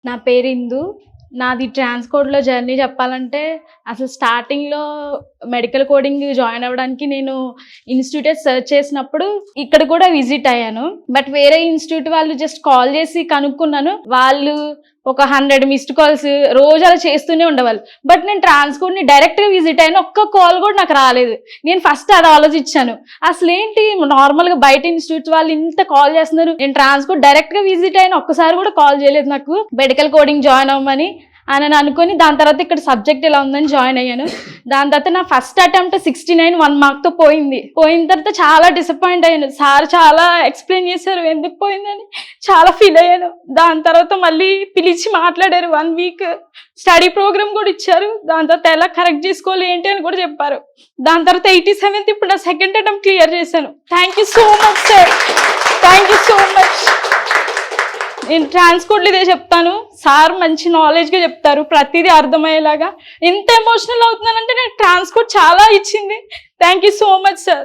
నా పేరు ఇందు. నాది ట్రాన్స్‌కోడ్‌లో జర్నీ చెప్పాలంటే, అసలు స్టార్టింగ్‌లో మెడికల్ కోడింగ్ జాయిన్ అవ్వడానికి నేను ఇన్‌స్టిట్యూట్ సెర్చ్ చేసినప్పుడు ఇక్కడ కూడా విజిట్ అయ్యాను. బట్ వేరే ఇన్‌స్టిట్యూట్ వాళ్ళు జస్ట్ కాల్ చేసి కనుక్కున్నాను. వాళ్ళు ఒక 100 మిస్డ్ కాల్స్ రోజు అలా చేస్తూనే ఉండేవాళ్ళు. బట్ నేను ట్రాన్స్‌కోడ్‌ని డైరెక్ట్‌గా విజిట్ అయ్యాను. ఒక్క కాల్ కూడా నాకు రాలేదు. నేను ఫస్ట్ అది ఆలోచించాను. అసలేంటి నార్మల్‌గా బయట ఇన్‌స్టిట్యూట్ వాళ్ళు ఇంత కాల్ చేస్తున్నారు. నేను ట్రాన్స్‌కోడ్ డైరెక్ట్‌గా విజిట్ అయ్యాను. ఒక్కసారి కూడా కాల్ చేయలేదు నాకు మెడికల్ కోడింగ్ జాయిన్ అవ్వమని అని అనుకుని దాని తర్వాత ఇక్కడ సబ్జెక్ట్ ఇలా ఉందని జాయిన్ అయ్యాను. దాని తర్వాత నా ఫస్ట్ అటెంప్ట్ 69 1 మార్క్తో పోయింది. పోయిన తర్వాత చాలా డిసప్పాయింట్ అయ్యాను. సార్ చాలా ఎక్స్ప్లెయిన్ చేశారు ఎందుకు పోయిందని, చాలా ఫీల్ అయ్యాను. దాని తర్వాత మళ్ళీ పిలిచి మాట్లాడారు. 1 వీక్ స్టడీ ప్రోగ్రామ్ కూడా ఇచ్చారు. దాని తర్వాత ఎలా కరెక్ట్ చేసుకోవాలి ఏంటి అని కూడా చెప్పారు. దాని తర్వాత 87th ఇప్పుడు నా సెకండ్ అటెంప్ట్ క్లియర్ చేశాను. Thank you so much sir, thank you so much. నేను ట్రాన్స్‌కోడ్‌లో ఇదే చెప్తాను, సార్ మంచి నాలెడ్జ్గా చెప్తారు, ప్రతిదీ అర్థమయ్యేలాగా. ఎంత ఎమోషనల్ అవుతున్నానంటే నాకు ట్రాన్స్‌కోడ్ చాలా ఇచ్చింది. Thank you so much sir.